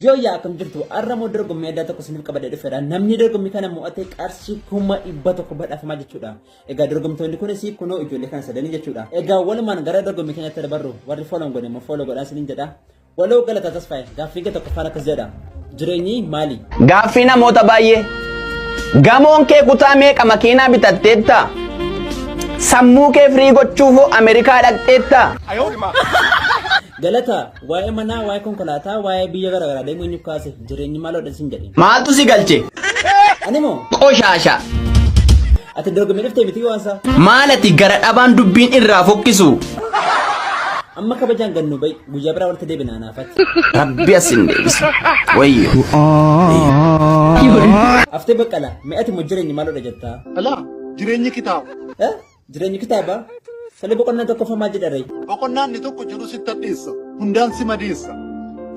Yoo yaa akkam jirtu arramoo dorgommii adda tokko isiniif qabadee dhufeera. Namni dorgommii kana mo'atee qarshii 100,000 badhaafamaa jechuudha. Egaa dorgomtoonni kunis kunoo ijoollee kan sadanii jechuudha. Egaa walumaan gara dorgommii keenyatti dabarru warri follow godhe immoo follow godhaa isiniin jedha. Waloo galata tasfaa'e gaaffii tokko faana akkas jedha. Jireenyi maali? Gaaffii namoota baay'ee. Gamoon kee kutaa meeqa makiinaa bitatteetta? Sammuu kee firii gochuuf Ameerikaa dhaqxeetta? Galata waa'ee manaa waa'ee konkolaataa waa'ee biyya garaagaraa deemuu inni kaase jireenyi maaloodha isin jedhe. Maaltu si galche? Animoo Qoshaasha. ati dorgommii dhuftee miti waansa. Maalati gara dhabaan dubbiin irraa fokkisu? Amma kabajaan gannu bai guyyaa biraa walitti deebinaa naafatti. Rabbi asin deebisa. Wayyo. Aftee baqqala mi'ati moo jireenyi maaloodha jettaa? Ala jireenyi kitaaba. Jireenyi kitaaba? Salee boqonnaa tokko famaa jedharee. Boqonnaan ni tokko jiru sitti addeessa. Hundaan si madeessa.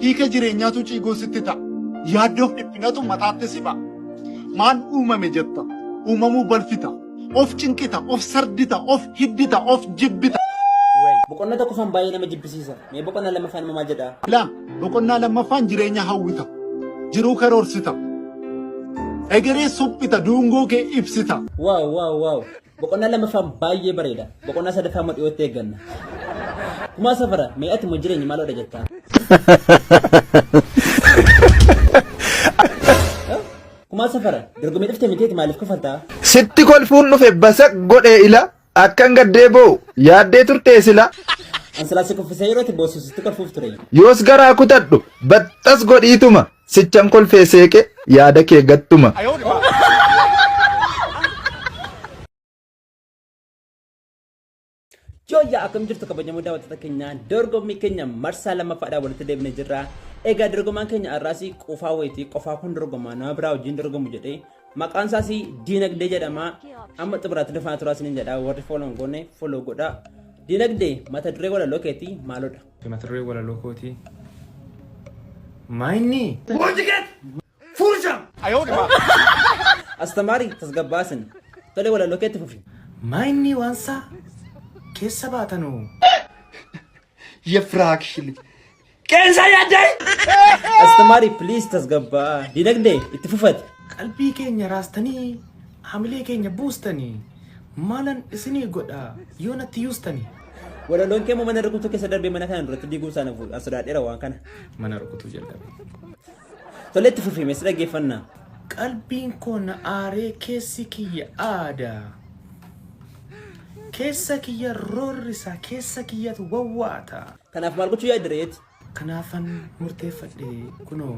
Hiika jireenyaatu ciigoo sitti ta'a. Yaaddoof dhiphinatu mataatti si ba'a. Maan uumame jetta? Uumamuu balfita. Of cinqita, of sardita, of hiddita, of jibbita. Boqonnaa tokko fan baay'ee nama jibbisiisa. Mee boqonnaa lammaffaan maal jedhaa? Ilaa boqonnaa lammaffaan jireenya hawwita. Jiruu karoorsita. Egeree suphita duungoo kee ibsita. Waaw. Boqonnaa lammaffaan baay'ee bareeda. Boqonnaa sadaffaa immoo dhiyootti eegganna. Kumaa safara mee ati moo jireenyi maaloodha jettaa? Kumaa safara dorgommii dhuftee miteeti maaliif kofaltaa? Sitti kolfuun dhufe basa godhee ila akkan gaddee boo yaaddee turtee sila. Ansilaasi koffisee yeroo itti boossu sitti kolfuuf ture. Yoos garaa kutadhu baxxas godhiituma sichan kolfee seeqe yaada kee gattuma. Jooyyaa akkam jirtu kabajamoo daawwattoota keenyaa dorgommii keenya marsaa lammaffaadhaan walitti deebinee jirra. Egaa dorgommaan keenya har'aas qofaa wayitii qofaa kun dorgomaa nama biraa wajjin dorgomu jedhee maqaan isaas Diinagdee jedhama. Amma xibiraatti dhufaa turaa isiniin jedha warri follow goone follow godhaa. Diinagdee mata duree walaloo keetii maalodha? Mata duree walaloo kooti maayinni Furja! Astamaarii tasgabbaasin tolee walaloo keetti fufi. maayinni waansaa keessa baatanuu Yefraakshili. Qeensa yaaddee? Astamaarii please tasgabbaa. Diinagdee itti fufati. qalbii keenya raastanii hamilee keenya buustanii maalan isinii godha yoo natti yuustanii. Walaloon kee mana rukutuu keessa darbee mana kana duratti diiguu sana sodaadheera waan kana. Mana rukutuu jalqabe. Tolee itti fufi meeshaa dhaggeeffannaa. Qalbiin koo na aaree keessi kiyya aadaa. Keessa kiyya roorrisa keessa kiyyatu wawwaata. Kanaaf maal gochuu yaaddireeti? Kanaafan murteeffadhe kunoo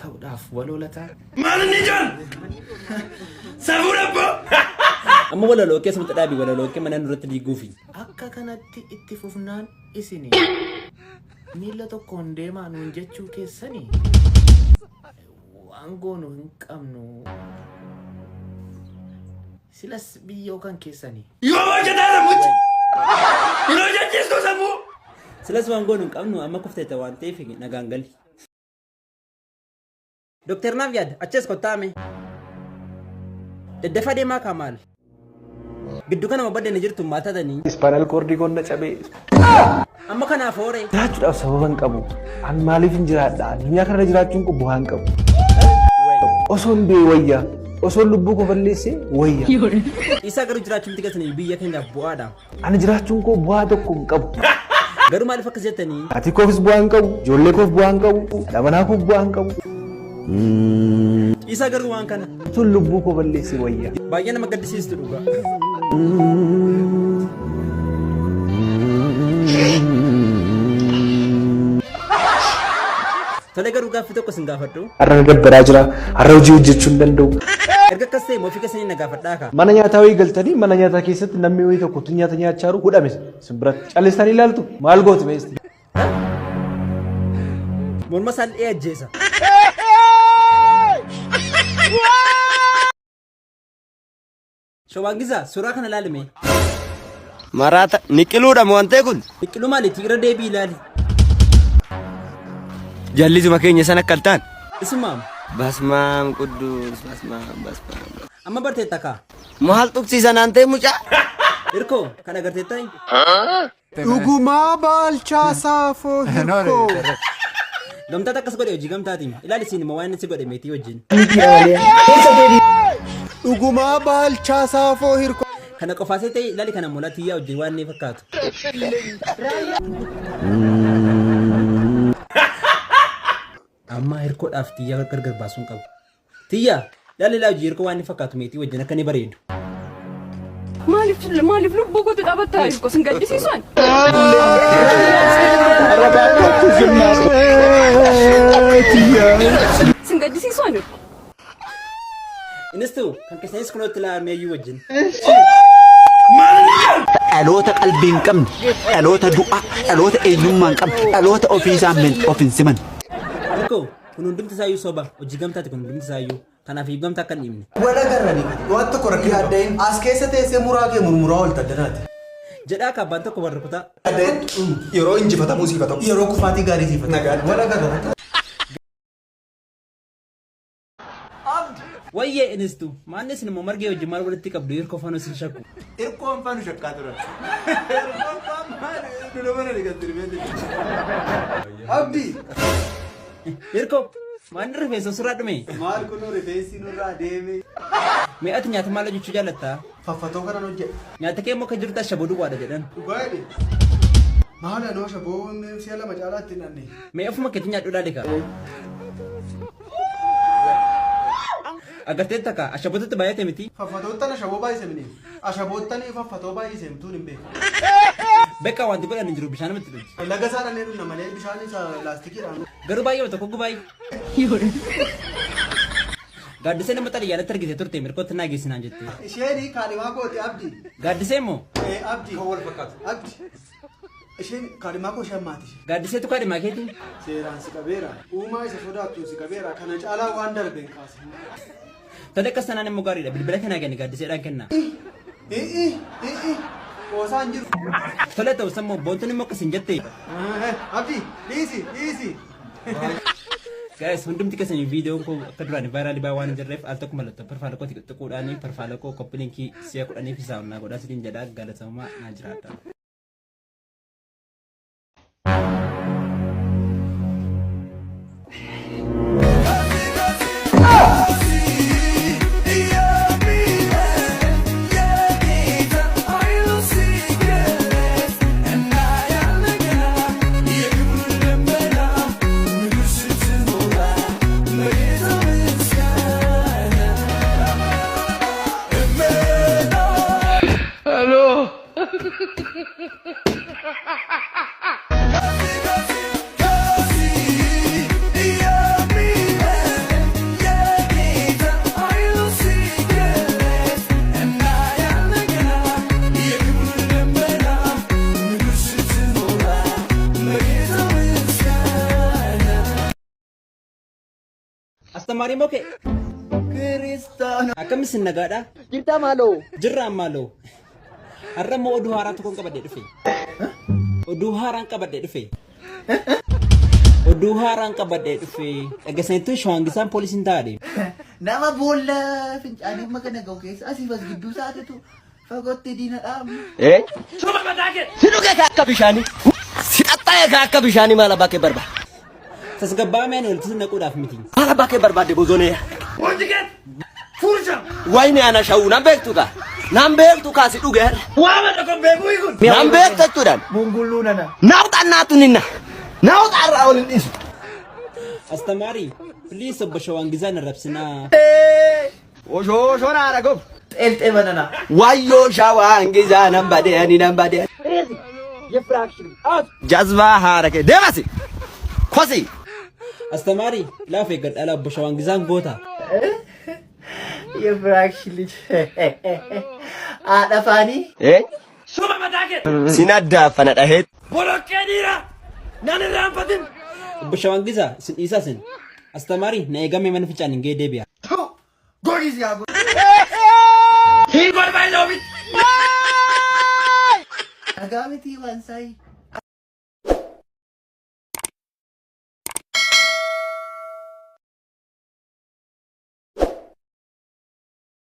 ta'uudhaaf waloolataa. Maalinni jaan? Saafuu dhabboo? Amma walaloo keessumatti dhaabii walaloo kee mana duratti diiguufi. Akka kanatti itti fufnaan isinii miila tokkoon deemaa nuun jechuu keessanii waan goonu hin qabnu silas biyyoo kan keessanii. Yoo hojjetaa sammuutti? Hin hojjechiistu sammuu? Silas waan goonu hin qabnu amma kufteetta waan ta'eef nagaan gali. Dooktar naaf yaadda achas kottaame. Daddafa deemaa kaamaal. Gidduu kana mabbadde ni jirtu maal taatanii? Spinal cord konna cabee. Amma kanaaf hooree. Jiraachuudhaaf sababa hin qabu. An maaliif hin jiraadha? Addunyaa kana jiraachuun kun bu'aa hin qabu. Osoon bee wayya. Osoon lubbuu koo balleessee wayya. Isaa garuu jiraachuun tigatanii biyya keenyaaf bu'aadha. Ani jiraachuun koo bu'aa tokko hin qabu. Garuu maaliif akkas jettanii? Ati koofis bu'aa hin qabu. Ijoollee koof bu'aa hin qabu. Dhamanaa koof bu'aa hin qabu. Isaa garuu waan kana. Sun lubbuu koo balleessee wayya. Baay'ee nama gaddisiistu dhugaa. Tolee garuu gaaffii tokko sin gaafadhu. Har'a na dabbaraa jira. Har'a hojii hojjechuu hin danda'u. Erga akkas ta'e moofi keessanii na gaafadhaa kaa. Mana nyaataa wayii galtanii mana nyaataa keessatti namni wayii tokko nyaata nyaachaa jiru hudhame sin biratti. Calleessanii ilaaltu maal gootu beesti? Morma isaan dhee ajjeesa. Shawaagisaa suuraa kana ilaalime. Maraata niqiluudha moo wantee kun? Biqiluu maaliiti irra deebii ilaali. Jallisuma keenya sana akkaltaan. Isumaam. Basmaam quddus basmaam. Amma bartee takkaa. Maal tuqsiisa naan ta'e mucaa? Irkoo kan agartee ta'i. Dhugumaa baalchaa saafoo hirkoo. Gamtaa takkas godhe hojii gamtaatiin. Ilaali siin immoo waan inni si godhe meetii wajjin. Dhugumaa baalchaa saafoo hirko. Kana qofaasee ta'e ilaali kana mul'aa tiyyaa wajjin waan inni fakkaatu. Amma hirkoodhaaf tiyyaa gargar baasuun qabu. Tiyyaa ilaali ilaa hojii hirkoo waan inni fakkaatu meetii wajjin akka inni bareedu. Maaliif lubbuu kootu taphataa hirkoo sin gaddisiisan? Sin gaddisiisan hirkoo. Innis ta'u kan keessanis kunuutti ilaalamee iyyuu wajjin. Dhaloota qalbii hin qabne, dhaloota du'a, dhaloota eenyummaa hin qabne, dhaloota ofiisaan of hin siman. Hirkoo kun hundumti isaayyuu soba hojii gamtaati kun hundumti isaayyuu. Kanaaf gamta akka hin dhimne. Wala garrani waan tokko rakkoo addeen as keessa teessee muraa kee murmuraa ol taddanaati. Jedhaa kabbaan tokko warra kutaa. Addeen yeroo injifatamuu siifatamu yeroo kufaatii gaarii siifatamu. Nagaan wala garrani. Wayyee inistu maanni isin immoo margee wajjin maal walitti qabdu hirkoo faana isin shakku. Hirkoon faana shakkaa turan. Hirkoon faana dula mana dhiqatti. Abdi. Hirkoo. Maanni rifeensa surraa dhume? Maal kunoo rifeensi nurraa deeme. Mi'aati nyaata maal hojjechuu jaalattaa? Faffatoo kanan hojjedha. Nyaata kee immoo kan jirtu ashaboo duwwaadha jedhan. Dhugaadhi. Maal anoo shaboo si'a lama caalaatti hin anne. Mee ofuma keetti nyaadhuudhaa deekaa? Agartee takka ashabootti baay'ate miti? Faffatootaan ashaboo baay'ise miti. Ashaboottanii faffatoo baay'ise mituun hin beeku. Beekaa wanti godhan hin jiru bishaan miti dhugi. Laga isaa dhannee dhunna malee bishaan isa laastikiidhaan. Garuu baay'ee tokko gubaayii. Gaaddisee nama xaliyaanatti argite turte mirkootti naa geessinaan jettee. Isheen kaadhimaa kooti abdi. Gaaddisee immoo? Abdi. Kan wal fakkaatu. Abdi. Isheen kaadhimaa koo isheen maati. Gaaddiseetu kaadhimaa keetii? Seeraan si qabeera. Uumaa isa sodaattu si qabeera. Kana caalaa waan darbeen kaase. Tole akkas sanaan immoo gaariidha. Bilbila kanaa kenni gaaddiseedhaan kennaa. Qoosaan jiru. Tole ta'us immoo boontuun immoo akkas hin jettee. Abdi dhiisi. Guys, hundumti keessanii viidiyoon koo akka duraan vaayiraalii baay'ee waan hin jirreef al tokko mallattoo parfaala koo xiqqoodhaan parfaala koo koppiliinkii si'a 10 fi saawunaa godhaa sidiin jedhaa galatoomaa naa jiraata. Astamarii moo kee? Kiristaana. Akkamitti nagaadha? Jirta maaloo? Jirra maaloo? Har'a immoo oduu haaraa tokkoon qabadhee dhufe. Oduu haaraan qabadhee dhufe. Oduu haaraan qabadhee dhufe. Dhageessaniitu shawangisaan poolisiin taa'ee. Nama boolla fincaanii makana gahu keessa asii as gidduu isaatitu fagootti diina dhaabu. Suba mataake! Si dhuge akka bishaanii. Si xaxxaa'e akka bishaanii maal abbaa kee barbaade? Tasgabbaa'ameen walitti naquudhaaf miti. Maal abbaa kee barbaade bozonee? Wantiket! Fursha! Wayni ana shawuu nan beektu kaa? Nan beektu kaa si dhuge har'a. Waama dhaqan beekuu kun! Nan beektu jechuudhaan. Mungulluu nana. Naawuxaan naatu ninna. Naawuxaan irraa ol hin dhiisu. Astamarii, please obbo Shawangizaan arrabsinaa. Oshooshoon haadha gob. Elxee banana. Wayyoo Shawangizaa nan badee ani nan badee. Jazbaa haadha kee deemasi. Kosi. Astamarii, laaf eeggadhaa obbo Shawangizaan goota. Yefraakshili. Haadha faanii. Suba mataake! Sin addaafana dhaheet. Boloqqee dhiira! Nan irraanfatin! Obbo Shawangizaa, isin dhiisaa isin. Astamarii, na eegamee mana ficaan hin gahee deebi'a. Godhis yaa godhu. Hin godhama illee ofitti. Dhagaa miti waan saayii.